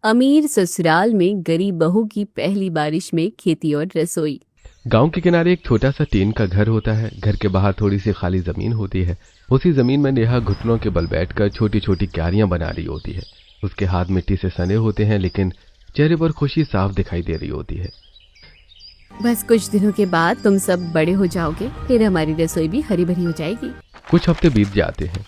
अमीर ससुराल में गरीब बहू की पहली बारिश में खेती और रसोई। गांव के किनारे एक छोटा सा टीन का घर होता है। घर के बाहर थोड़ी सी खाली जमीन होती है। उसी जमीन में नेहा घुटनों के बल बैठकर छोटी छोटी क्यारियां बना रही होती है। उसके हाथ मिट्टी से सने होते हैं, लेकिन चेहरे पर खुशी साफ दिखाई दे रही होती है। बस कुछ दिनों के बाद तुम सब बड़े हो जाओगे, फिर हमारी रसोई भी हरी भरी हो जाएगी। कुछ हफ्ते बीत जाते हैं।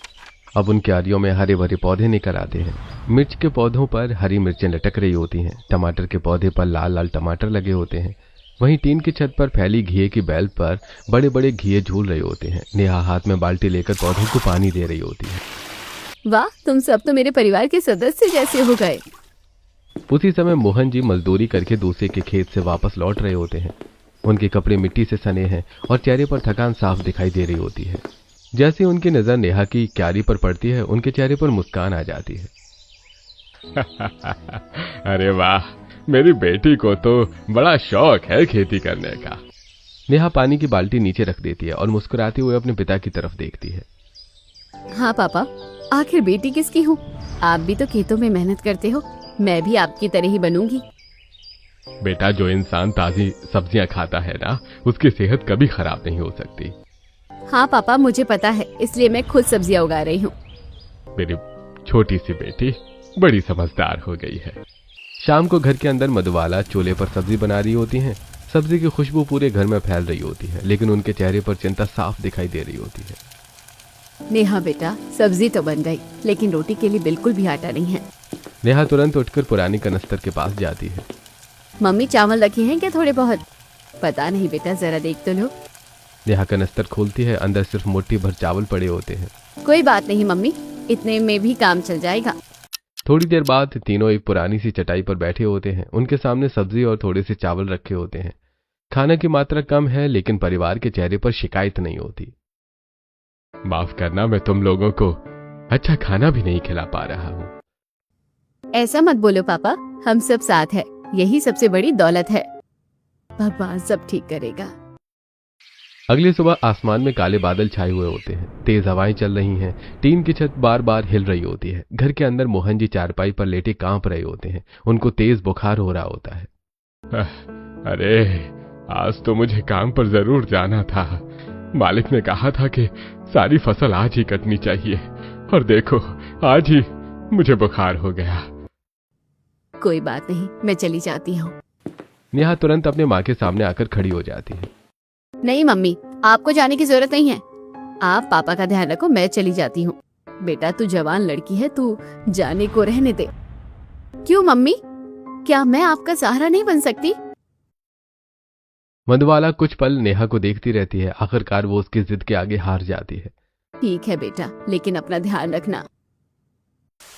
अब उन क्यारियों में हरे भरे पौधे निकल आते हैं। मिर्च के पौधों पर हरी मिर्चें लटक रही होती हैं। टमाटर के पौधे पर लाल लाल टमाटर लगे होते हैं। वहीं टीन की छत पर फैली घिए की बेल पर बड़े बड़े घिए झूल रहे होते हैं। नेहा हाथ में बाल्टी लेकर पौधों को पानी दे रही होती है। वाह, तुम सब तो मेरे परिवार के सदस्य जैसे हो गए। उसी समय मोहन जी मजदूरी करके दूसरे के खेत से वापस लौट रहे होते हैं। उनके कपड़े मिट्टी से सने हैं और चेहरे पर थकान साफ दिखाई दे रही होती है। जैसे उनकी नजर नेहा की क्यारी पर पड़ती है, उनके चेहरे पर मुस्कान आ जाती है। अरे वाह, मेरी बेटी को तो बड़ा शौक है खेती करने का। नेहा पानी की बाल्टी नीचे रख देती है और मुस्कुराते हुए अपने पिता की तरफ देखती है। हाँ पापा, आखिर बेटी किसकी हूँ? आप भी तो खेतों में मेहनत करते हो, मैं भी आपकी तरह ही बनूंगी। बेटा, जो इंसान ताजी सब्जियां खाता है ना, उसकी सेहत कभी खराब नहीं हो सकती। हाँ पापा, मुझे पता है, इसलिए मैं खुद सब्जियां उगा रही हूँ। मेरी छोटी सी बेटी बड़ी समझदार हो गई है। शाम को घर के अंदर मधुबाला चूल्हे पर सब्जी बना रही होती हैं। सब्जी की खुशबू पूरे घर में फैल रही होती है, लेकिन उनके चेहरे पर चिंता साफ दिखाई दे रही होती है। नेहा बेटा, सब्जी तो बन गई, लेकिन रोटी के लिए बिल्कुल भी आटा नहीं है। नेहा तुरंत उठकर पुरानी कनस्तर के पास जाती है। मम्मी, चावल रखे हैं क्या थोड़े बहुत? पता नहीं बेटा, जरा देख तो लो। नेहा कनस्तर खोलती है। अंदर सिर्फ मुट्ठी भर चावल पड़े होते हैं। कोई बात नहीं मम्मी, इतने में भी काम चल जाएगा। थोड़ी देर बाद तीनों एक पुरानी सी चटाई पर बैठे होते हैं। उनके सामने सब्जी और थोड़े से चावल रखे होते हैं। खाने की मात्रा कम है, लेकिन परिवार के चेहरे पर शिकायत नहीं होती। माफ करना, मैं तुम लोगों को अच्छा खाना भी नहीं खिला पा रहा हूँ। ऐसा मत बोलो पापा, हम सब साथ हैं, यही सबसे बड़ी दौलत है। भगवान सब ठीक करेगा। अगली सुबह आसमान में काले बादल छाए हुए होते हैं। तेज हवाएं चल रही हैं। टीन की छत बार बार हिल रही होती है। घर के अंदर मोहन जी चारपाई पर लेटे कांप रहे होते हैं। उनको तेज बुखार हो रहा होता है। अरे, आज तो मुझे काम पर जरूर जाना था। मालिक ने कहा था कि सारी फसल आज ही कटनी चाहिए, और देखो आज ही मुझे बुखार हो गया। कोई बात नहीं, मैं चली जाती हूँ। नेहा तुरंत अपने माँ के सामने आकर खड़ी हो जाती है। नहीं मम्मी, आपको जाने की जरूरत नहीं है। आप पापा का ध्यान रखो, मैं चली जाती हूँ। बेटा, तू जवान लड़की है, तू जाने को रहने दे। क्यों मम्मी, क्या मैं आपका सहारा नहीं बन सकती? मधुबाला कुछ पल नेहा को देखती रहती है। आखिरकार वो उसकी जिद के आगे हार जाती है। ठीक है बेटा, लेकिन अपना ध्यान रखना।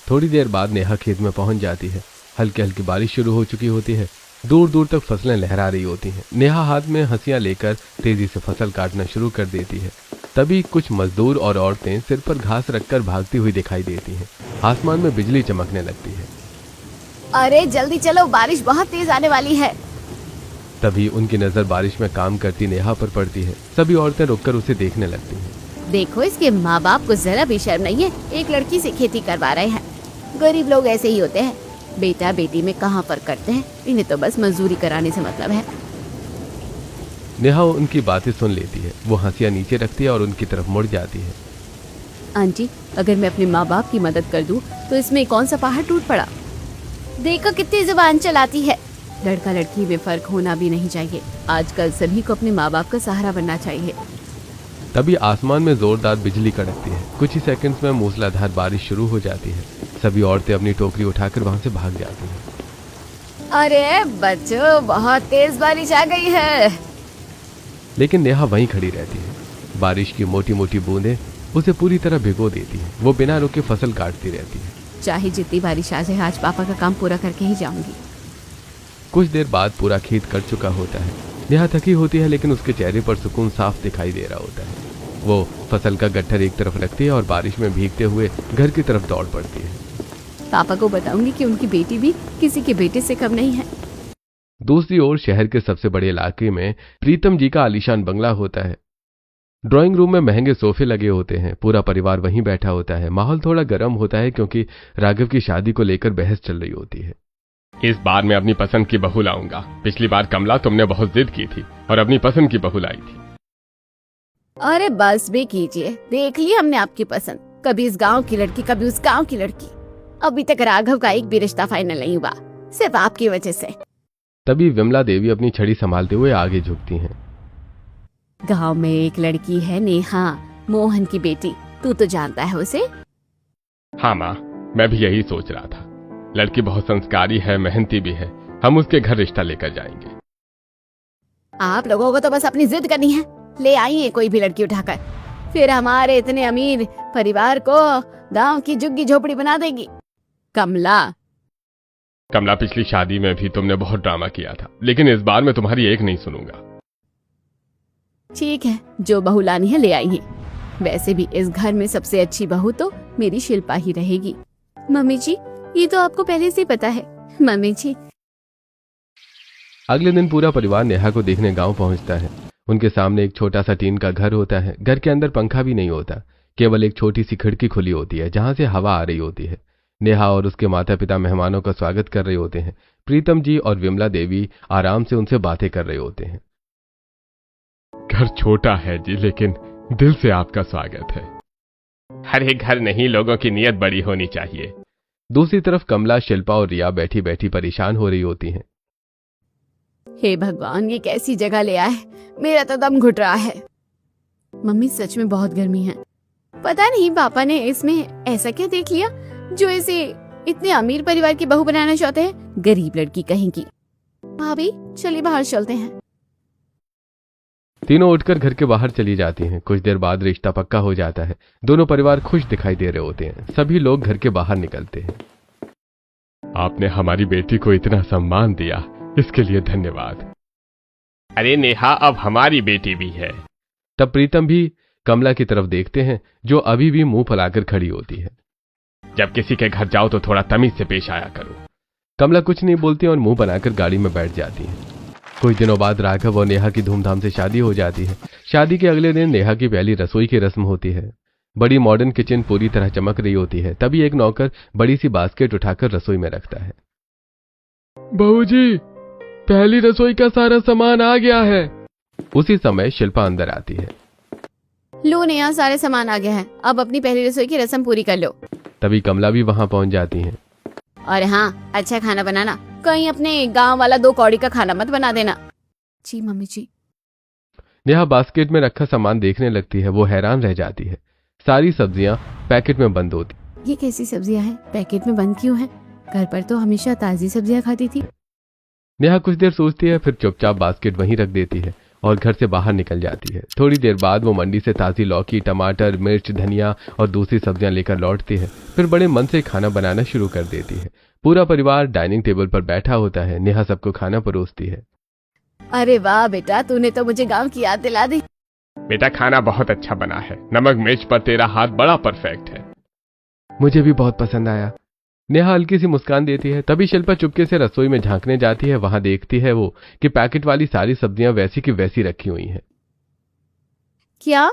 थोड़ी देर बाद नेहा खेत में पहुंच जाती है। हल्की हल्की बारिश शुरू हो चुकी होती है। दूर दूर तक फसलें लहरा रही होती हैं। नेहा हाथ में हंसियां लेकर तेजी से फसल काटना शुरू कर देती है। तभी कुछ मजदूर और औरतें सिर पर घास रखकर भागती हुई दिखाई देती हैं। आसमान में बिजली चमकने लगती है। अरे जल्दी चलो, बारिश बहुत तेज आने वाली है। तभी उनकी नजर बारिश में काम करती नेहा पर पड़ती है। सभी औरतें रुककर उसे देखने लगती हैं। देखो, इसके माँ बाप को जरा भी शर्म नहीं है, एक लड़की से खेती करवा रहे हैं। गरीब लोग ऐसे ही होते हैं। बेटा बेटी में कहाँ फर्क करते हैं, इन्हें तो बस मजदूरी कराने से मतलब है। नेहा उनकी बातें सुन लेती है। वो हंसियां नीचे रखती है और उनकी तरफ मुड़ जाती है। आंटी, अगर मैं अपने माँ बाप की मदद कर दूं, तो इसमें कौन सा पहाड़ टूट पड़ा। देखो कितनी जुबान चलाती है। लड़का लड़की में फर्क होना भी नहीं चाहिए। आजकल सभी को अपने माँ बाप का सहारा बनना चाहिए। तभी आसमान में जोरदार बिजली कड़कती है। कुछ ही सेकंड्स में मूसलाधार बारिश शुरू हो जाती है। सभी औरतें अपनी टोकरी उठाकर वहां से भाग जाती हैं। अरे बच्चों, बहुत तेज बारिश आ गई है। लेकिन नेहा वहीं खड़ी रहती है। बारिश की मोटी मोटी बूंदें उसे पूरी तरह भिगो देती हैं। वो बिना रुके फसल काटती रहती है। चाहे जितनी बारिश आ जाए, आज पापा का काम पूरा करके ही जाऊंगी। कुछ देर बाद पूरा खेत कट चुका होता है। नेहा थकी होती है, लेकिन उसके चेहरे पर सुकून साफ दिखाई दे रहा होता है। वो फसल का गट्ठर एक तरफ रखती है और बारिश में भीगते हुए घर की तरफ दौड़ पड़ती है। पापा को बताऊंगी कि उनकी बेटी भी किसी के बेटे से कम नहीं है। दूसरी ओर शहर के सबसे बड़े इलाके में प्रीतम जी का आलीशान बंगला होता है। ड्राइंग रूम में महंगे सोफे लगे होते हैं। पूरा परिवार वहीं बैठा होता है। माहौल थोड़ा गर्म होता है, क्योंकि राघव की शादी को लेकर बहस चल रही होती है। इस बार मैं अपनी पसंद की बहू लाऊंगा। पिछली बार कमला तुमने बहुत जिद की थी और अपनी पसंद की बहू लाई थी। अरे बस भी कीजिए, देख ली हमने आपकी पसंद, कभी इस गांव की लड़की कभी उस गांव की लड़की। अभी तक राघव का एक भी रिश्ता फाइनल नहीं हुआ, सिर्फ आपकी वजह से। तभी विमला देवी अपनी छड़ी संभालते हुए आगे झुकती हैं। गांव में एक लड़की है नेहा, मोहन की बेटी, तू तो जानता है उसे। हाँ माँ, मैं भी यही सोच रहा था। लड़की बहुत संस्कारी है, मेहनती भी है। हम उसके घर रिश्ता लेकर जाएंगे। आप लोगों को तो बस अपनी जिद करनी है, ले आइए कोई भी लड़की उठाकर, फिर हमारे इतने अमीर परिवार को गांव की झुग्गी झोपड़ी बना देगी। कमला पिछली शादी में भी तुमने बहुत ड्रामा किया था, लेकिन इस बार मैं तुम्हारी एक नहीं सुनूंगा। ठीक है, जो बहू लानी है ले आइए। वैसे भी इस घर में सबसे अच्छी बहू तो मेरी शिल्पा ही रहेगी। मम्मी जी, ये तो आपको पहले से पता है। मम्मी जी। अगले दिन पूरा परिवार नेहा को देखने गांव पहुंचता है। उनके सामने एक छोटा सा टीन का घर होता है। घर के अंदर पंखा भी नहीं होता, केवल एक छोटी सी खिड़की खुली होती है जहां से हवा आ रही होती है। नेहा और उसके माता पिता मेहमानों का स्वागत कर रहे होते हैं। प्रीतम जी और विमला देवी आराम से उनसे बातें कर रहे होते हैं। घर छोटा है जी, लेकिन दिल से आपका स्वागत है। हर एक घर नहीं, लोगों की नीयत बड़ी होनी चाहिए। दूसरी तरफ कमला, शिल्पा और रिया बैठी बैठी परेशान हो रही होती हैं। हे भगवान, ये कैसी जगह ले आए, मेरा तो दम घुट रहा है। मम्मी सच में बहुत गर्मी है। पता नहीं पापा ने इसमें ऐसा क्या देख लिया जो इसे इतने अमीर परिवार की बहू बनाना चाहते हैं। गरीब लड़की कहीं की। भाभी चलिए बाहर चलते हैं। तीनों उठकर घर के बाहर चली जाती हैं। कुछ देर बाद रिश्ता पक्का हो जाता है। दोनों परिवार खुश दिखाई दे रहे होते हैं। सभी लोग घर के बाहर निकलते हैं। आपने हमारी बेटी को इतना सम्मान दिया, इसके लिए धन्यवाद। अरे नेहा, अब हमारी बेटी भी है। तब प्रीतम भी कमला की तरफ देखते हैं, जो अभी भी मुंह फैलाकर खड़ी होती है। जब किसी के घर जाओ तो थोड़ा तमीज से पेश आया करो। कमला कुछ नहीं बोलती और मुंह बनाकर गाड़ी में बैठ जाती है। कुछ दिनों बाद राघव और नेहा की धूमधाम से शादी हो जाती है। शादी के अगले दिन नेहा की पहली रसोई की रस्म होती है। बड़ी मॉडर्न किचन पूरी तरह चमक रही होती है। तभी एक नौकर बड़ी सी बास्केट उठाकर रसोई में रखता है। बहू जी, पहली रसोई का सारा सामान आ गया है। उसी समय शिल्पा अंदर आती है। लो नेहा, सारे सामान आ गया है, अब अपनी पहली रसोई की रस्म पूरी कर लो। तभी कमला भी वहां पहुंच जाती है। और हाँ, अच्छा खाना बनाना, कहीं अपने गांव वाला 2 कौड़ी का खाना मत बना देना। जी मम्मी जी। नेहा बास्केट में रखा सामान देखने लगती है। वो हैरान रह जाती है। सारी सब्जियां पैकेट में बंद होती। ये कैसी सब्जियां हैं, पैकेट में बंद क्यों हैं? घर पर तो हमेशा ताजी सब्जियां खाती थी। नेहा कुछ देर सोचती है, फिर चुपचाप बास्केट वहीं रख देती है और घर से बाहर निकल जाती है। थोड़ी देर बाद वो मंडी से ताजी लौकी, टमाटर, मिर्च, धनिया और दूसरी सब्जियां लेकर लौटती है। फिर बड़े मन से खाना बनाना शुरू कर देती है। पूरा परिवार डाइनिंग टेबल पर बैठा होता है। नेहा सबको खाना परोसती है। अरे वाह बेटा, तूने तो मुझे गांव की याद दिला दी। बेटा, खाना बहुत अच्छा बना है। नमक मिर्च पर तेरा हाथ बड़ा परफेक्ट है। मुझे भी बहुत पसंद आया। नेहा हल्की सी मुस्कान देती है। तभी शिल्पा चुपके से रसोई में झांकने जाती है। वहां देखती है वो कि पैकेट वाली सारी सब्जियां वैसी की वैसी रखी हुई हैं। क्या?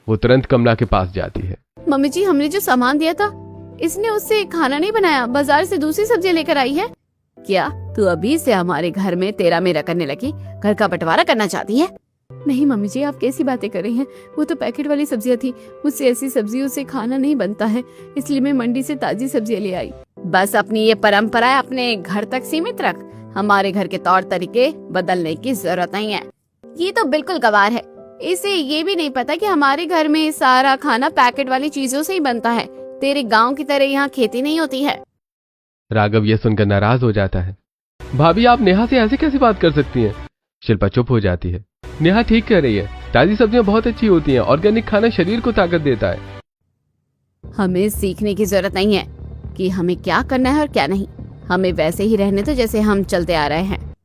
वो तुरंत कमला के पास जाती है। मम्मी जी, हमने जो सामान दिया था, इसने उससे खाना नहीं बनाया, बाजार से दूसरी सब्जियां लेकर आई है। क्या तू अभी से हमारे घर में तेरा मेरा करने लगी, घर का बंटवारा करना चाहती है? नहीं मम्मी जी, आप कैसी बातें कर रही हैं? वो तो पैकेट वाली सब्जियां थी, मुझसे ऐसी सब्जियों से खाना नहीं बनता है, इसलिए मैं मंडी से ताजी सब्जियां ले आई। बस अपनी ये परंपरा अपने घर तक सीमित रख, हमारे घर के तौर तरीके बदलने की जरूरत नहीं है। ये तो बिल्कुल गवार है, इसे ये भी नहीं पता कि हमारे घर में सारा खाना पैकेट वाली चीजों से ही बनता है। तेरे गाँव की तरह यहाँ खेती नहीं होती है। राघव यह सुनकर नाराज हो जाता है। भाभी, आप नेहा से ऐसे कैसे बात कर सकती हैं? शिल्पा चुप हो जाती है। नेहा ठीक कह रही है, ताजी सब्जियां बहुत अच्छी होती हैं। ऑर्गेनिक खाना शरीर को ताकत देता है। हमें सीखने की जरूरत नहीं है कि हमें क्या करना है और क्या नहीं। हमें वैसे ही रहने तो जैसे हम चलते आ रहे हैं।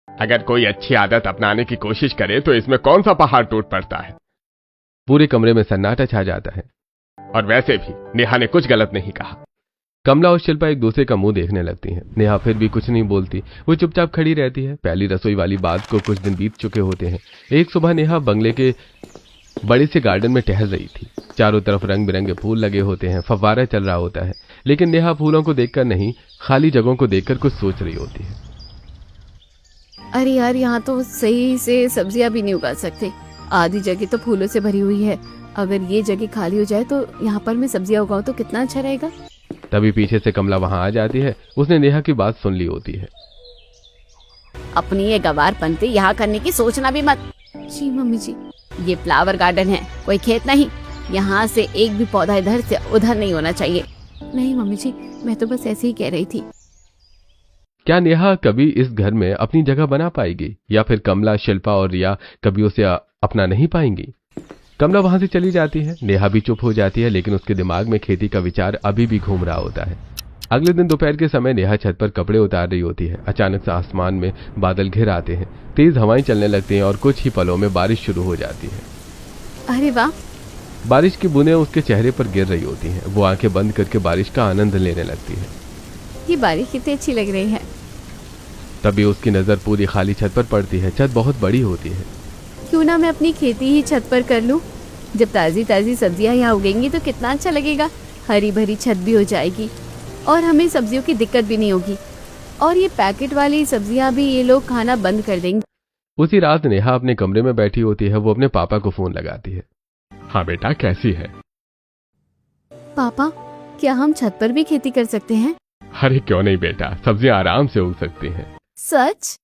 अगर कोई अच्छी आदत अपनाने की कोशिश करे तो इसमें कौन सा पहाड़ टूट पड़ता है। पूरे कमरे में सन्नाटा छा जाता है। और वैसे भी नेहा ने कुछ गलत नहीं कहा। कमला और शिल्पा एक दूसरे का मुंह देखने लगती हैं। नेहा फिर भी कुछ नहीं बोलती, वो चुपचाप खड़ी रहती है। पहली रसोई वाली बात को कुछ दिन बीत चुके होते हैं। एक सुबह नेहा बंगले के बड़े से गार्डन में टहल रही थी। चारों तरफ रंग बिरंगे फूल लगे होते हैं, फव्वारा चल रहा होता है। लेकिन नेहा फूलों को देखकर नहीं, खाली जगहों को देखकर कुछ सोच रही होती है। अरे यार, यहाँ तो सही से सब्जियां भी नहीं उगा सकते। आधी जगह तो फूलों से भरी हुई है। अगर ये जगह खाली हो जाए तो यहाँ पर मैं सब्जियां उगाऊं तो कितना अच्छा रहेगा। तभी पीछे से कमला वहां आ जाती है। उसने नेहा की बात सुन ली होती है। अपनी ये गवार पंते यहाँ करने की सोचना भी मत। जी मम्मी जी, ये फ्लावर गार्डन है, कोई खेत नहीं। यहाँ से एक भी पौधा इधर से उधर नहीं होना चाहिए। नहीं मम्मी जी, मैं तो बस ऐसे ही कह रही थी। क्या नेहा कभी इस घर में अपनी जगह बना पाएगी, या फिर कमला, शिल्पा और रिया कभी उसे अपना नहीं पाएंगी? कमला वहां से चली जाती है। नेहा भी चुप हो जाती है, लेकिन उसके दिमाग में खेती का विचार अभी भी घूम रहा होता है। अगले दिन दोपहर के समय नेहा छत पर कपड़े उतार रही होती है। अचानक से आसमान में बादल घिर आते हैं, तेज हवाएं चलने लगती हैं और कुछ ही पलों में बारिश शुरू हो जाती है। अरे वाह! बारिश की बूंदें उसके चेहरे पर गिर रही होती हैं। वो आंखें बंद करके बारिश का आनंद लेने लगती है। ये बारिश कितनी अच्छी लग रही है। तभी उसकी नजर पूरी खाली छत पर पड़ती है। छत बहुत बड़ी होती है। क्यों ना मैं अपनी खेती ही छत पर कर लूं? जब ताजी ताजी सब्जियां यहाँ उगेंगी तो कितना अच्छा लगेगा। हरी भरी छत भी हो जाएगी और हमें सब्जियों की दिक्कत भी नहीं होगी। और ये पैकेट वाली सब्जियां भी ये लोग खाना बंद कर देंगे। उसी रात नेहा अपने कमरे में बैठी होती है। वो अपने पापा को फोन लगाती है। हाँ बेटा, कैसी है? पापा, क्या हम छत पर भी खेती कर सकते हैं? अरे क्यों नहीं बेटा, सब्जियां आराम से उग सकती हैं। सच?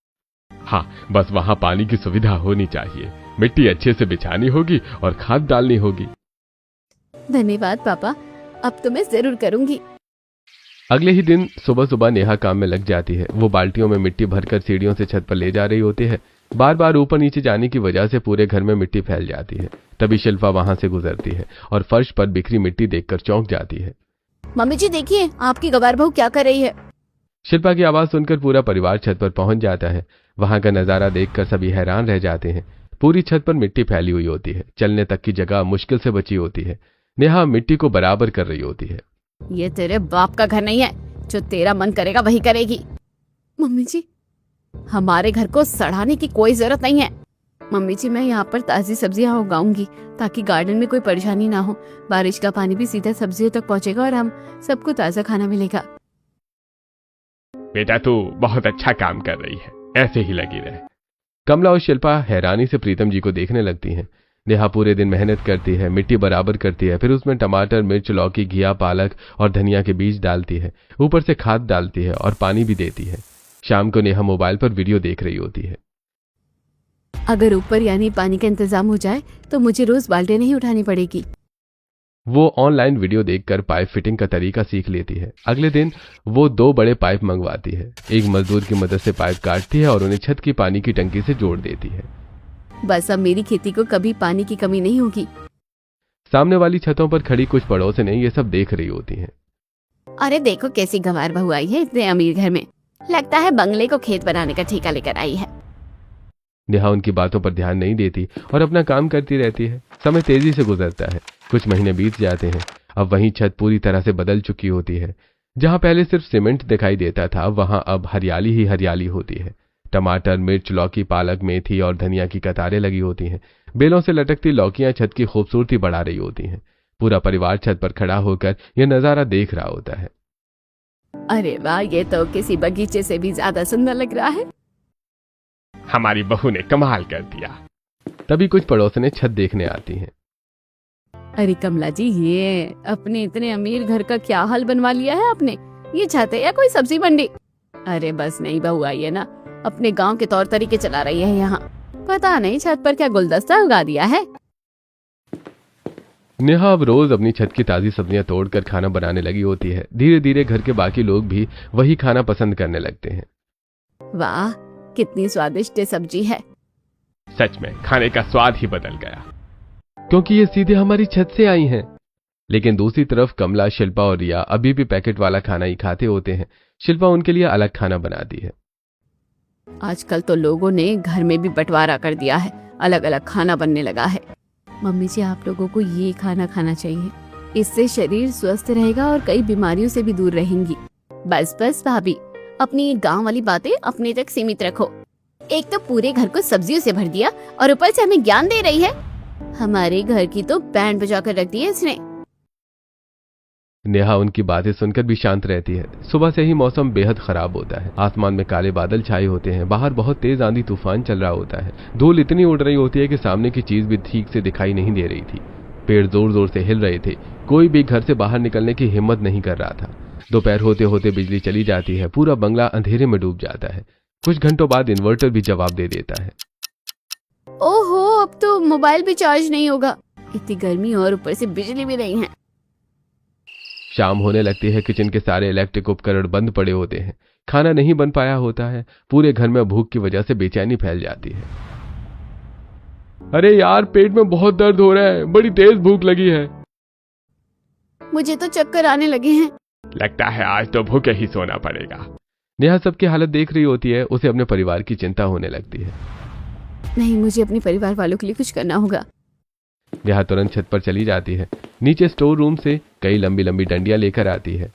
हाँ, बस वहाँ पानी की सुविधा होनी चाहिए। मिट्टी अच्छे से बिछानी होगी और खाद डालनी होगी। धन्यवाद पापा, अब तो मैं जरूर करूंगी। अगले ही दिन सुबह सुबह नेहा काम में लग जाती है। वो बाल्टियों में मिट्टी भरकर सीढ़ियों से छत पर ले जा रही होती है। बार बार ऊपर नीचे जाने की वजह से पूरे घर में मिट्टी फैल जाती है। तभी शिल्पा वहां से गुजरती है और फर्श पर बिखरी मिट्टी देखकर चौंक जाती है। मम्मी जी देखिए, आपकी गवार बहू क्या कर रही है। शिल्पा की आवाज सुनकर पूरा परिवार छत पर पहुंच जाता है। वहां का नजारा देखकर सभी हैरान रह जाते हैं। पूरी छत पर मिट्टी फैली हुई होती है। चलने तक की जगह मुश्किल से बची होती है। नेहा मिट्टी को बराबर कर रही होती है। ये तेरे बाप का घर नहीं है, जो तेरा मन करेगा वही करेगी। मम्मी जी, हमारे घर को सड़ाने की कोई जरूरत नहीं है। मम्मी जी, मैं यहाँ पर ताजी सब्जियाँ उगाऊंगी ताकि गार्डन में कोई परेशानी ना हो। बारिश का पानी भी सीधा सब्जियों तक पहुँचेगा और हम सबको ताजा खाना मिलेगा। बेटा तू बहुत अच्छा काम कर रही है, ऐसे ही लगी रहे। कमला और शिल्पा हैरानी से प्रीतम जी को देखने लगती हैं। नेहा पूरे दिन मेहनत करती है, मिट्टी बराबर करती है, फिर उसमें टमाटर, मिर्च, लौकी, घिया, पालक और धनिया के बीज डालती है। ऊपर से खाद डालती है और पानी भी देती है। शाम को नेहा मोबाइल पर वीडियो देख रही होती है। अगर ऊपर यानी पानी का इंतजाम हो जाए तो मुझे रोज बाल्टी नहीं उठानी पड़ेगी। वो ऑनलाइन वीडियो देखकर पाइप फिटिंग का तरीका सीख लेती है। अगले दिन वो 2 बड़े पाइप मंगवाती है। एक मजदूर की मदद से पाइप काटती है और उन्हें छत की पानी की टंकी से जोड़ देती है। बस अब मेरी खेती को कभी पानी की कमी नहीं होगी। सामने वाली छतों पर खड़ी कुछ पड़ोसिनें ये सब देख रही होती हैं। अरे देखो कैसी गंवार बहू आई है इतने अमीर घर में। लगता है बंगले को खेत बनाने का ठेका लेकर आई है। नेहा उनकी बातों पर ध्यान नहीं देती और अपना काम करती रहती है। समय तेजी से गुजरता है। कुछ महीने बीत जाते हैं। अब वहीं छत पूरी तरह से बदल चुकी होती है। जहां पहले सिर्फ सीमेंट दिखाई देता था, वहां अब हरियाली ही हरियाली होती है। टमाटर, मिर्च, लौकी, पालक, मेथी और धनिया की कतारें लगी होती हैं। बेलों से लटकती लौकियां छत की खूबसूरती बढ़ा रही होती हैं। पूरा परिवार छत पर खड़ा होकर यह नजारा देख रहा होता है। अरे वाह, ये तो किसी बगीचे से भी ज्यादा सुंदर लग रहा है। हमारी बहू ने कमाल कर दिया। तभी कुछ पड़ोसने छत देखने आती हैं। अरे कमला जी, ये अपने इतने अमीर घर का क्या हाल बनवा लिया है आपने। ये छत है या कोई सब्जी मंडी? अरे बस नहीं, बहू आई है ना, अपने गांव के तौर तरीके चला रही है यहाँ। पता नहीं छत पर क्या गुलदस्ता उगा दिया है। नेहा अब रोज अपनी छत की ताजी सब्जियां तोड़कर खाना बनाने लगी होती है। धीरे धीरे घर के बाकी लोग भी वही खाना पसंद करने लगते हैं। वाह, कितनी स्वादिष्ट सब्जी है। सच में खाने का स्वाद ही बदल गया, क्योंकि ये सीधे हमारी छत से आई हैं। लेकिन दूसरी तरफ कमला, शिल्पा और रिया अभी भी पैकेट वाला खाना ही खाते होते हैं। शिल्पा उनके लिए अलग खाना बनाती है। आजकल तो लोगों ने घर में भी बंटवारा कर दिया है, अलग अलग खाना बनने लगा है। मम्मी जी, आप लोगों को ये खाना खाना चाहिए। इससे शरीर स्वस्थ रहेगा और कई बीमारियों से भी दूर रहेंगी। बस बस भाभी, अपनी गांव वाली बातें अपने तक सीमित रखो। एक तो पूरे घर को सब्जियों से भर दिया और ऊपर से हमें ज्ञान दे रही है। हमारे घर की तो बैंड बजा कर रख दी है इसने। नेहा उनकी बातें सुनकर भी शांत रहती है। सुबह से ही मौसम बेहद खराब होता है। आसमान में काले बादल छाए होते हैं। बाहर बहुत तेज आंधी तूफान चल रहा होता है। धूल इतनी उड़ रही होती है कि सामने की चीज भी ठीक से दिखाई नहीं दे रही थी। पेड़ जोर जोर से हिल रहे थे। कोई भी घर से बाहर निकलने की हिम्मत नहीं कर रहा था। दोपहर होते होते बिजली चली जाती है। पूरा बंगला अंधेरे में डूब जाता है। कुछ घंटों बाद इन्वर्टर भी जवाब दे देता है। ओहो, अब तो मोबाइल भी चार्ज नहीं होगा। इतनी गर्मी और ऊपर से बिजली भी नहीं है। शाम होने लगती है। किचन के सारे इलेक्ट्रिक उपकरण बंद पड़े होते हैं। खाना नहीं बन पाया होता है। पूरे घर में भूख की वजह से बेचैनी फैल जाती है। अरे यार, पेट में बहुत दर्द हो रहा है, बड़ी तेज भूख लगी है। मुझे तो चक्कर आने लगे हैं। लगता है आज तो भूखे ही सोना पड़ेगा। नेहा सबकी हालत देख रही होती है। उसे अपने परिवार की चिंता होने लगती है। नहीं, मुझे अपने परिवार वालों के लिए कुछ करना होगा। नेहा तुरंत छत पर चली जाती है। नीचे स्टोर रूम से कई लंबी लंबी डंडियां लेकर आती है।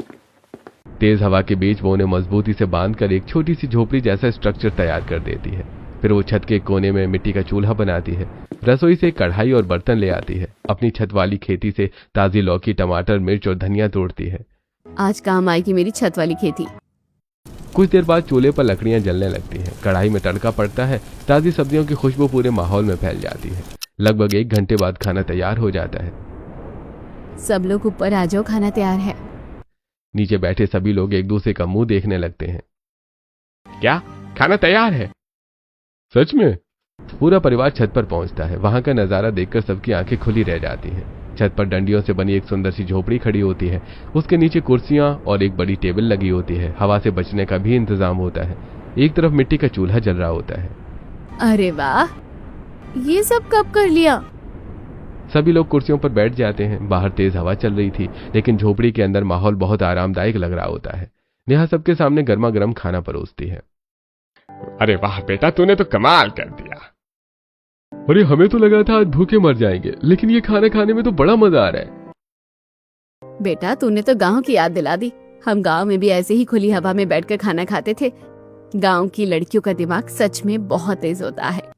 तेज हवा के बीच वो उन्हें मजबूती से बांधकर एक छोटी सी झोपड़ी जैसा स्ट्रक्चर तैयार कर देती है। फिर वो छत के कोने में मिट्टी का चूल्हा बनाती है। रसोई से कढ़ाई और बर्तन ले आती है। अपनी छत वाली खेती से ताजी लौकी, टमाटर, मिर्च और धनिया तोड़ती है। आज काम आएगी मेरी छत वाली खेती। कुछ देर बाद चूल्हे पर लकड़ियां जलने लगती हैं। कढ़ाई में तड़का पड़ता है। ताजी सब्जियों की खुशबू पूरे माहौल में फैल जाती है। लगभग 1 घंटे बाद खाना तैयार हो जाता है। सब लोग ऊपर आ जाओ, खाना तैयार है। नीचे बैठे सभी लोग एक दूसरे का मुंह देखने लगते हैं। क्या खाना तैयार है? सच में? पूरा परिवार छत पर पहुंचता है। वहां का नजारा देखकर सबकी आंखें खुली रह जाती हैं। छत पर डंडियों से बनी एक सुंदर सी झोपड़ी खड़ी होती है। उसके नीचे कुर्सियां और एक बड़ी टेबल लगी होती है। हवा से बचने का भी इंतजाम होता है। एक तरफ मिट्टी का चूल्हा जल रहा होता है। अरे वाह, ये सब कब कर लिया? सभी लोग कुर्सियों पर बैठ जाते हैं। बाहर तेज हवा चल रही थी, लेकिन झोपड़ी के अंदर माहौल बहुत आरामदायक लग रहा होता है। नेहा सबके सामने गर्मा गर्म खाना परोसती है। अरे वाह बेटा, तूने तो कमाल कर दिया। अरे हमें तो लगा था आज भूखे मर जाएंगे, लेकिन ये खाना खाने में तो बड़ा मजा आ रहा है। बेटा, तूने तो गांव की याद दिला दी। हम गांव में भी ऐसे ही खुली हवा में बैठकर खाना खाते थे। गांव की लड़कियों का दिमाग सच में बहुत तेज होता है।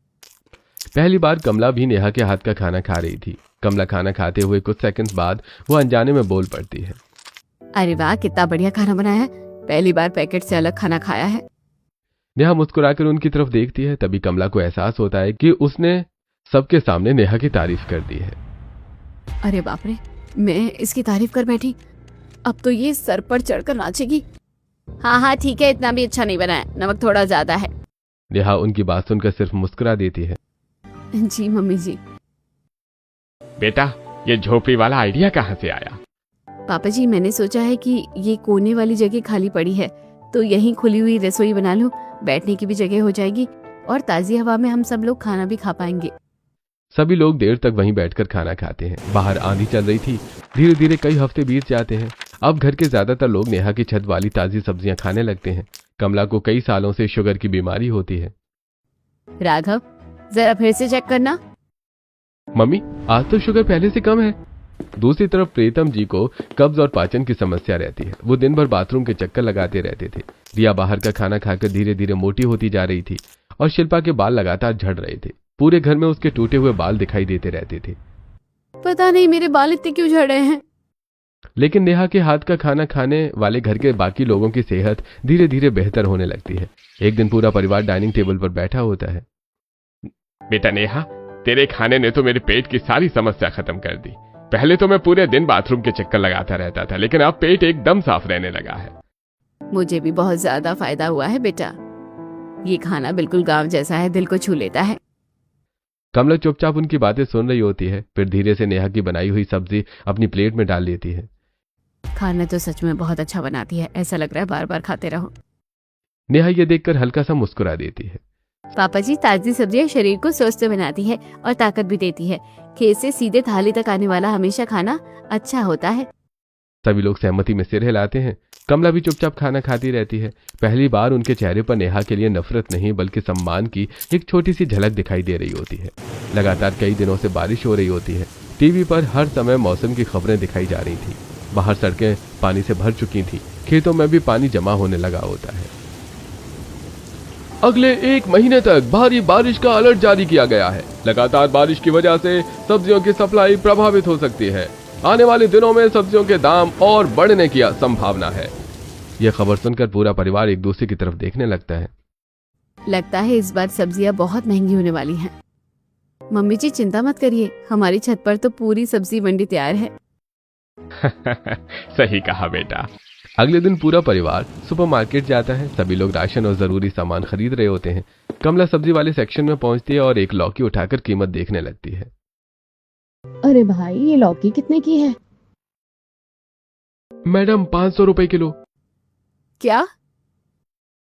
पहली बार कमला भी नेहा के हाथ का खाना खा रही थी। कमला खाना खाते हुए कुछ सेकंड्स बाद वो अनजाने में बोल पड़ती है। अरे वाह, कितना बढ़िया खाना बनाया है। पहली बार पैकेट से अलग खाना खाया है। नेहा मुस्कुराकर उनकी तरफ देखती है। तभी कमला को एहसास होता है कि उसने सबके सामने नेहा की तारीफ कर दी है। अरे बाप रे, मैं इसकी तारीफ कर बैठी। अब तो ये सर पर चढ़कर नाचेगी। हाँ, ठीक है, इतना भी अच्छा नहीं बनाया, नमक थोड़ा ज्यादा है। नेहा उनकी बात सुनकर सिर्फ मुस्कुरा देती है। जी मम्मी जी। बेटा, ये झोपड़ी वाला आइडिया कहाँ से आया? पापा जी, मैंने सोचा है कि ये कोने वाली जगह खाली पड़ी है, तो यहीं खुली हुई रसोई बना लो। बैठने की भी जगह हो जाएगी और ताजी हवा में हम सब लोग खाना भी खा पाएंगे। सभी लोग देर तक वहीं बैठकर खाना खाते हैं। बाहर आंधी चल रही थी। धीरे धीरे कई हफ्ते बीत जाते हैं। अब घर के ज्यादातर लोग नेहा की छत वाली ताजी सब्जियां खाने लगते हैं। कमला को कई सालों से शुगर की बीमारी होती है। राघव, जरा फिर से चेक करना। मम्मी, आज तो शुगर पहले से कम है। दूसरी तरफ प्रीतम जी को कब्ज और पाचन की समस्या रहती है। वो दिन भर बाथरूम के चक्कर लगाते रहते थे। रिया बाहर का खाना खाकर धीरे धीरे मोटी होती जा रही थी और शिल्पा के बाल लगातार झड़ रहे थे। पूरे घर में उसके टूटे हुए बाल दिखाई देते रहते थे। पता नहीं मेरे बाल इतने क्यों झड़ रहे हैं। लेकिन नेहा के हाथ का खाना खाने वाले घर के बाकी लोगों की सेहत धीरे धीरे बेहतर होने लगती है। एक दिन पूरा परिवार डाइनिंग टेबल पर बैठा होता है। बेटा नेहा, तेरे खाने ने तो मेरे पेट की सारी समस्या खत्म कर दी। पहले तो मैं पूरे दिन बाथरूम के चक्कर लगाता रहता था, लेकिन अब पेट एकदम साफ रहने लगा है। मुझे भी बहुत ज्यादा फायदा हुआ है बेटा। ये खाना बिल्कुल गांव जैसा है, दिल को छू लेता है। कमला चुपचाप उनकी बातें सुन रही होती है। फिर धीरे से नेहा की बनाई हुई सब्जी अपनी प्लेट में डाल लेती है। खाना तो सच में बहुत अच्छा बनाती है, ऐसा लग रहा है बार बार खाते रहो। नेहा ये देखकर हल्का सा मुस्कुरा देती है। पापा जी, ताजी सब्जियां शरीर को स्वस्थ बनाती है और ताकत भी देती है। खेत से सीधे थाली तक आने वाला हमेशा खाना अच्छा होता है। सभी लोग सहमति में सिर हिलाते हैं। कमला भी चुपचाप खाना खाती रहती है। पहली बार उनके चेहरे पर नेहा के लिए नफरत नहीं बल्कि सम्मान की एक छोटी सी झलक दिखाई दे रही होती है। लगातार कई दिनों से बारिश हो रही होती है। टीवी पर हर समय मौसम की खबरें दिखाई जा रही थी। बाहर सड़कें पानी से भर चुकी थी। खेतों में भी पानी जमा होने लगा होता है। अगले 1 महीने तक भारी बारिश का अलर्ट जारी किया गया है। लगातार बारिश की वजह से सब्जियों की सप्लाई प्रभावित हो सकती है। आने वाले दिनों में सब्जियों के दाम और बढ़ने की संभावना है। यह खबर सुनकर पूरा परिवार एक दूसरे की तरफ देखने लगता है। लगता है इस बार सब्जियां बहुत महंगी होने वाली हैं। मम्मी जी चिंता मत करिए, हमारी छत पर तो पूरी सब्जी मंडी तैयार है। सही कहा बेटा। अगले दिन पूरा परिवार सुपरमार्केट जाता है। सभी लोग राशन और जरूरी सामान खरीद रहे होते हैं। कमला सब्जी वाले सेक्शन में पहुंचती है और एक लौकी उठाकर कीमत देखने लगती है। अरे भाई, ये लौकी कितने की है? मैडम 500 रुपए किलो। क्या?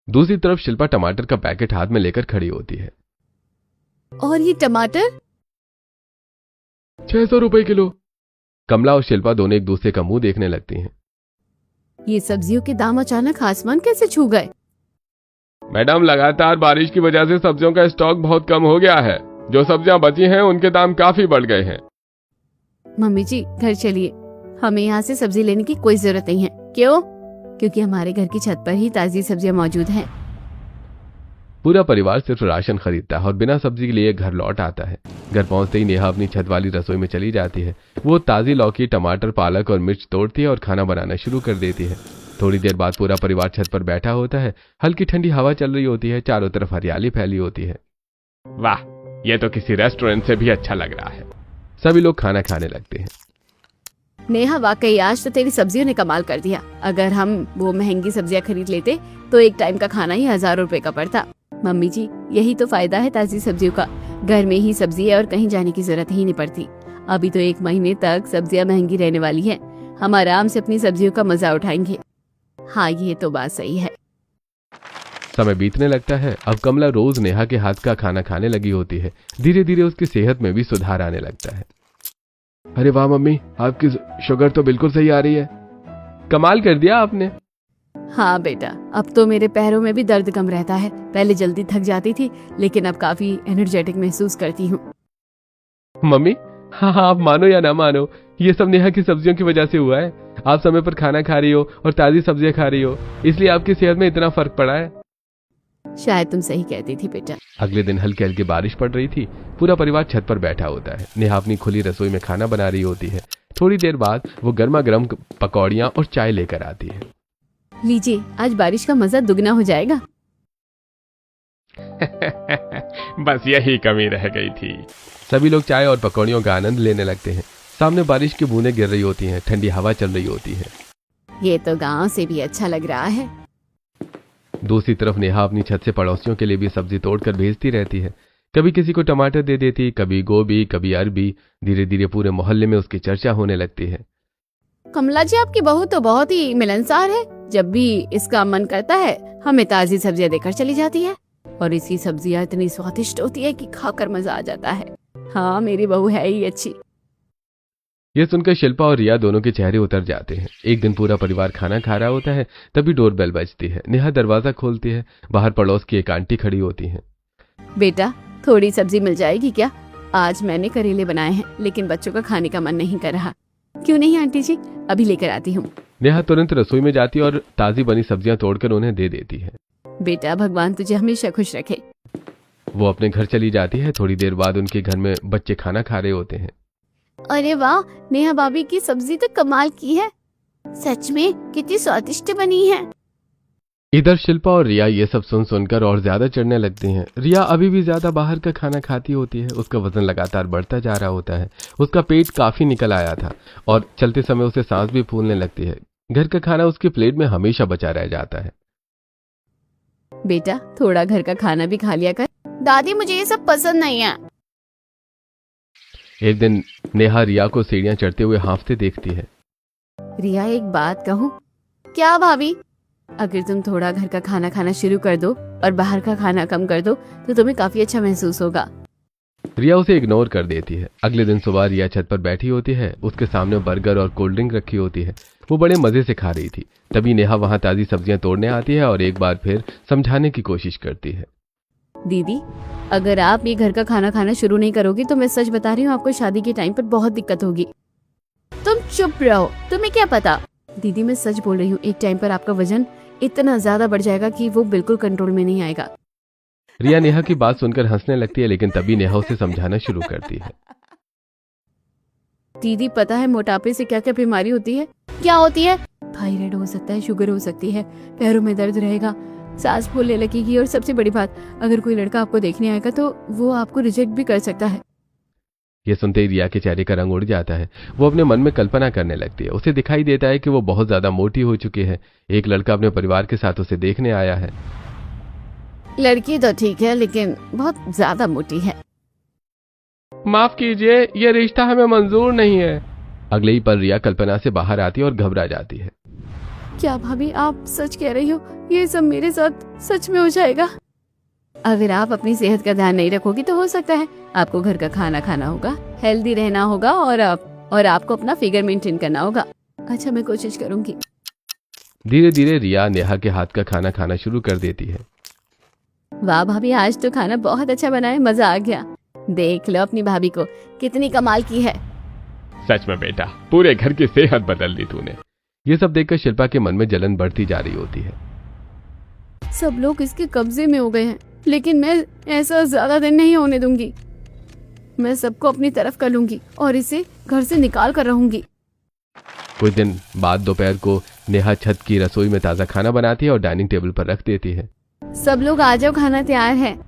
दूसरी तरफ शिल्पा टमाटर का पैकेट हाथ में लेकर खड़ी होती है। और ये टमाटर? 600 रुपए किलो। कमला और शिल्पा दोनों एक दूसरे का मुंह देखने लगती हैं। ये सब्जियों के दाम अचानक आसमान कैसे छू गए? मैडम, लगातार बारिश की वजह से सब्जियों का स्टॉक बहुत कम हो गया है। जो सब्जियां बची हैं उनके दाम काफी बढ़ गए हैं। मम्मी जी घर चलिए, हमें यहाँ से सब्जी लेने की कोई जरूरत नहीं है। क्यों? क्योंकि हमारे घर की छत पर ही ताजी सब्जियां मौजूद हैं। पूरा परिवार सिर्फ राशन खरीदता है और बिना सब्जी के लिए घर लौट आता है। घर पहुंचते ही नेहा अपनी छत वाली रसोई में चली जाती है। वो ताजी लौकी, टमाटर, पालक और मिर्च तोड़ती है और खाना बनाना शुरू कर देती है। थोड़ी देर बाद पूरा परिवार छत पर बैठा होता है। हल्की ठंडी हवा चल रही होती है। चारों तरफ हरियाली फैली होती है। वाह, ये तो किसी रेस्टोरेंट से भी अच्छा लग रहा है। सभी लोग खाना खाने लगते हैं। नेहा, वाकई आज तो तेरी सब्जियों ने कमाल कर दिया। अगर हम वो महंगी सब्जियां खरीद लेते तो एक टाइम का खाना ही 1000 रुपए का पड़ता। मम्मी जी, यही तो फायदा है ताजी सब्जियों का। घर में ही सब्जी है और कहीं जाने की जरूरत ही नहीं पड़ती। अभी तो 1 महीने तक सब्जियां महंगी रहने वाली हैं। हम आराम से अपनी सब्जियों का मजा उठाएंगे। हाँ, ये तो बात सही है। समय बीतने लगता है। अब कमला रोज नेहा के हाथ का खाना खाने लगी होती है। धीरे धीरे उसकी सेहत में भी सुधार आने लगता है। अरे वाह मम्मी, आपकी शुगर तो बिल्कुल सही आ रही है। कमाल कर दिया आपने। हाँ बेटा, अब तो मेरे पैरों में भी दर्द कम रहता है। पहले जल्दी थक जाती थी, लेकिन अब काफी एनर्जेटिक महसूस करती हूँ। मम्मी, हाँ हाँ, आप मानो या ना मानो, ये सब नेहा की सब्जियों की वजह से हुआ है। आप समय पर खाना खा रही हो और ताजी सब्जियां खा रही हो, इसलिए आपकी सेहत में इतना फर्क पड़ा है। शायद तुम सही कहती थी बेटा। अगले दिन हल्की हल्की बारिश पड़ रही थी। पूरा परिवार छत पर बैठा होता है। नेहा अपनी खुली रसोई में खाना बना रही होती है। थोड़ी देर बाद वो गर्मा गर्म पकौड़ियाँ और चाय लेकर आती है। लीजिए, आज बारिश का मजा दुगना हो जाएगा। बस यही कमी रह गई थी। सभी लोग चाय और पकौड़ियों का आनंद लेने लगते हैं। सामने बारिश की बूंदें गिर रही होती हैं। ठंडी हवा चल रही होती है। ये तो गांव से भी अच्छा लग रहा है। दूसरी तरफ नेहा अपनी छत से पड़ोसियों के लिए भी सब्जी तोड़कर भेजती रहती है। कभी किसी को टमाटर दे देती, कभी गोभी, कभी अरबी। धीरे धीरे पूरे मोहल्ले में उसकी चर्चा होने लगती है। कमला जी, आपकी बहू तो बहुत ही मिलनसार है। जब भी इसका मन करता है हमें ताजी सब्जियां देकर चली जाती है, और इसकी सब्जियां इतनी स्वादिष्ट होती है कि खाकर मजा आ जाता है। हाँ, मेरी बहू है ही अच्छी। यह सुनकर शिल्पा और रिया दोनों के चेहरे उतर जाते हैं। एक दिन पूरा परिवार खाना खा रहा होता है, तभी डोरबेल बजती है। नेहा दरवाजा खोलती है। बाहर पड़ोस की एक आंटी खड़ी होती हैं। बेटा, थोड़ी सब्जी मिल जाएगी क्या? आज मैंने करेले बनाए हैं, लेकिन बच्चों का खाने का मन नहीं कर रहा। क्यों नहीं आंटी जी, अभी लेकर आती हूँ। नेहा तुरंत रसोई में जाती है और ताजी बनी सब्जियां तोड़कर उन्हें दे देती है। बेटा, भगवान तुझे हमेशा खुश रखे। वो अपने घर चली जाती है। थोड़ी देर बाद उनके घर में बच्चे खाना खा रहे होते हैं। अरे वाह, नेहा भाभी की सब्जी तो कमाल की है। सच में कितनी स्वादिष्ट बनी है। इधर शिल्पा और रिया ये सब सुन सुनकर और ज्यादा चढ़ने लगती हैं। रिया अभी भी ज्यादा बाहर का खाना खाती होती है। उसका वजन लगातार बढ़ता जा रहा होता है। उसका पेट काफी निकल आया था और चलते समय उसे सांस भी फूलने लगती है। घर का खाना उसकी प्लेट में हमेशा बचा रह जाता है। बेटा, थोड़ा घर का खाना भी खा लिया कर। दादी, मुझे ये सब पसंद नहीं है। एक दिन नेहा रिया को सीढ़ियां चढ़ते हुए हांफते देखती है। रिया, एक बात कहूँ? क्या भाभी? अगर तुम थोड़ा घर का खाना खाना शुरू कर दो और बाहर का खाना कम कर दो तो तुम्हें काफी अच्छा महसूस होगा। रिया उसे इग्नोर कर देती है। अगले दिन सुबह रिया छत पर बैठी होती है। उसके सामने बर्गर और कोल्ड ड्रिंक रखी होती है। वो बड़े मजे से खा रही थी। तभी नेहा वहां ताजी सब्जियां तोड़ने आती है और एक बार फिर समझाने की कोशिश करती है। दीदी, अगर आप ये घर का खाना खाना शुरू नहीं करोगी तो मैं सच बता रही हूँ, आपको शादी के टाइम पर बहुत दिक्कत होगी। तुम चुप रहो, तुम्हें क्या पता। दीदी, मैं सच बोल रही हूँ, एक टाइम पर आपका वजन इतना ज्यादा बढ़ जाएगा कि वो बिल्कुल कंट्रोल में नहीं आएगा। रिया नेहा की बात सुनकर हंसने लगती है, लेकिन तभी नेहा उसे समझाना शुरू करती है। दीदी पता है मोटापे से क्या क्या बीमारी होती है? क्या होती है? थायराइड हो सकता है, शुगर हो सकती है, पैरों में दर्द रहेगा, सांस फूलने लगेगी, और सबसे बड़ी बात, अगर कोई लड़का आपको देखने आएगा तो वो आपको रिजेक्ट भी कर सकता है। ये सुनते ही रिया के चेहरे का रंग उड़ जाता है। वो अपने मन में कल्पना करने लगती है। उसे दिखाई देता है कि वो बहुत ज्यादा मोटी हो चुकी है। एक लड़का अपने परिवार के साथ उसे देखने आया है। लड़की तो ठीक है, लेकिन बहुत ज्यादा मोटी है। माफ कीजिए, ये रिश्ता हमें मंजूर नहीं है। अगले ही पल रिया कल्पना से बाहर आती है और घबरा जाती है। क्या भाभी, आप सच कह रही हो? ये सब मेरे साथ सच में हो जाएगा? अगर आप अपनी सेहत का ध्यान नहीं रखोगी तो हो सकता है आपको घर का खाना खाना होगा, हेल्दी रहना होगा, और आपको अपना फिगर मेंटेन करना होगा। अच्छा, मैं कोशिश करूंगी। धीरे धीरे रिया नेहा के हाथ का खाना खाना शुरू कर देती है। वाह भाभी, आज तो खाना बहुत अच्छा बना है, मजा आ गया। देख लो अपनी भाभी को, कितनी कमाल की है। सच में बेटा, पूरे घर की सेहत बदल दी तूने। ये सब देखकर शिल्पा के मन में जलन बढ़ती जा रही होती है। सब लोग इसके कब्जे में हो गए हैं, लेकिन मैं ऐसा ज्यादा दिन नहीं होने दूंगी। मैं सबको अपनी तरफ कर लूंगी और इसे घर से निकाल कर रहूंगी। कुछ दिन बाद दोपहर को नेहा छत की रसोई में ताजा खाना बनाती है और डाइनिंग टेबल पर रख देती है। सब लोग आ जाओ, खाना तैयार है।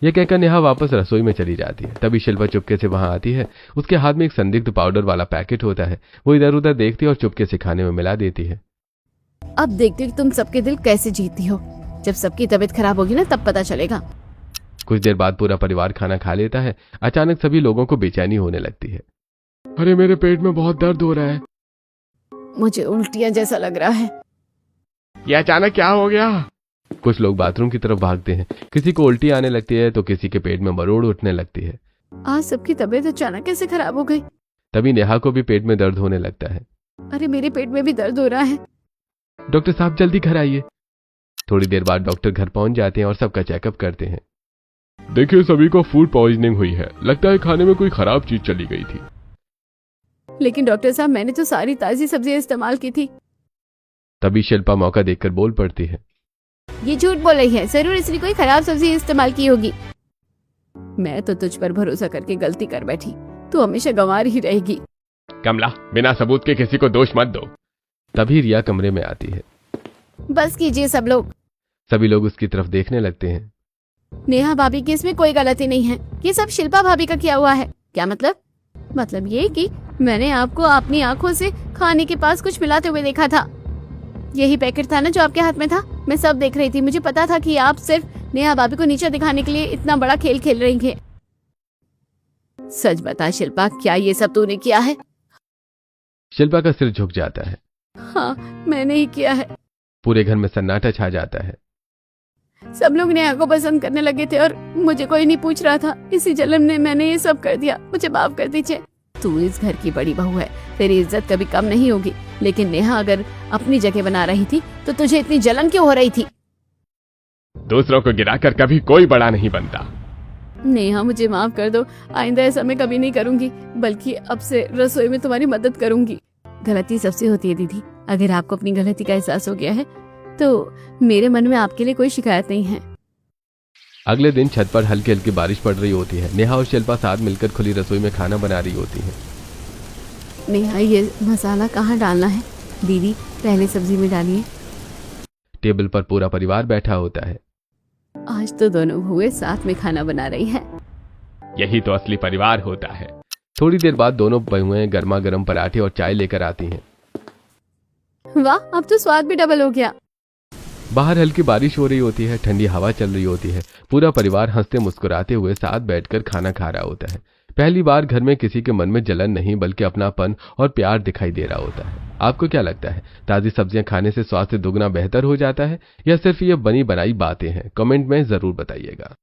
यह कहकर नेहा वापस रसोई में चली जाती है। तभी शिल्पा चुपके से वहां आती है। उसके हाथ में एक संदिग्ध पाउडर वाला पैकेट होता है। वो इधर उधर देखती है और चुपके से खाने में मिला देती है। अब देखती हूँ तुम सबके दिल कैसे जीतती हो। जब सबकी तबीयत खराब होगी ना, तब पता चलेगा। कुछ देर बाद पूरा परिवार खाना खा लेता है। अचानक सभी लोगों को बेचैनी होने लगती है। अरे मेरे पेट में बहुत दर्द हो रहा है। मुझे उल्टियां जैसा लग रहा है। ये अचानक क्या हो गया? कुछ लोग बाथरूम की तरफ भागते हैं। किसी को उल्टी आने लगती है तो किसी के पेट में मरोड़ उठने लगती है। आज सबकी तबीयत अचानक कैसे खराब हो गई? तभी नेहा को भी पेट में दर्द होने लगता है। अरे मेरे पेट में भी दर्द हो रहा है। डॉक्टर साहब जल्दी घर आइए। थोड़ी देर बाद डॉक्टर घर पहुंच जाते हैं और सबका चेकअप करते हैं। देखिए, सभी को फूड पॉइजनिंग हुई है। लगता है खाने में कोई खराब चीज चली गई थी। लेकिन डॉक्टर साहब, मैंने तो सारी ताजी सब्जियां इस्तेमाल की थी। तभी शिल्पा मौका देखकर बोल पड़ती है। ये झूठ बोल रही है, जरूर इसने कोई खराब सब्जी इस्तेमाल की होगी। मैं तो तुझ पर भरोसा करके गलती कर बैठी। तू हमेशा गंवार ही रहेगी। कमला, बिना सबूत के किसी को दोष मत दो। तभी रिया कमरे में आती है। बस कीजिए सब लोग। सभी लोग उसकी तरफ देखने लगते हैं। नेहा भाभी की इसमें कोई गलती नहीं है। ये सब शिल्पा भाभी का किया हुआ है। क्या मतलब? मतलब ये कि मैंने आपको अपनी आंखों से खाने के पास कुछ मिलाते हुए देखा था। यही पैकेट था ना जो आपके हाथ में था? मैं सब देख रही थी। मुझे पता था कि आप सिर्फ नेहा भाभी को नीचे दिखाने के लिए इतना बड़ा खेल खेल रही हैं। सच बता शिल्पा, क्या ये सब तूने किया है? शिल्पा का सिर झुक जाता है। हाँ, मैंने ही किया है। पूरे घर में सन्नाटा छा जाता है। सब लोग नेहा को पसंद करने लगे थे और मुझे कोई नहीं पूछ रहा था। इसी जलन में मैंने ये सब कर दिया। मुझे माफ कर दीजिए। तू इस घर की बड़ी बहू है, तेरी इज्जत कभी कम नहीं होगी। लेकिन नेहा अगर अपनी जगह बना रही थी तो तुझे इतनी जलन क्यों हो रही थी? दूसरों को गिराकर कभी कोई बड़ा नहीं बनता। नेहा, मुझे माफ कर दो। आइंदा ऐसा मैं कभी नहीं करूंगी, बल्कि अब से रसोई में तुम्हारी मदद करूंगी। गलती सबसे होती है दीदी। अगर आपको अपनी गलती का एहसास हो गया है तो मेरे मन में आपके लिए कोई शिकायत नहीं है। अगले दिन छत पर हल्की हल्की बारिश पड़ रही होती है। नेहा और शिल्पा साथ मिलकर खुली रसोई में खाना बना रही होती हैं। नेहा, ये मसाला कहाँ डालना है? दीदी, पहले सब्जी में डालिए। टेबल पर पूरा परिवार बैठा होता है। आज तो दोनों बहुएं साथ में खाना बना रही हैं। यही तो असली परिवार होता है। थोड़ी देर बाद दोनों बहुएं गर्मा गर्म पराठे और चाय लेकर आती हैं। वाह, अब तो स्वाद भी डबल हो गया। बाहर हल्की बारिश हो रही होती है। ठंडी हवा चल रही होती है। पूरा परिवार हंसते मुस्कुराते हुए साथ बैठकर खाना खा रहा होता है। पहली बार घर में किसी के मन में जलन नहीं बल्कि अपनापन और प्यार दिखाई दे रहा होता है। आपको क्या लगता है, ताजी सब्जियां खाने से स्वास्थ्य दुगना बेहतर हो जाता है या सिर्फ ये बनी बनाई बातें हैं? कमेंट में जरूर बताइएगा।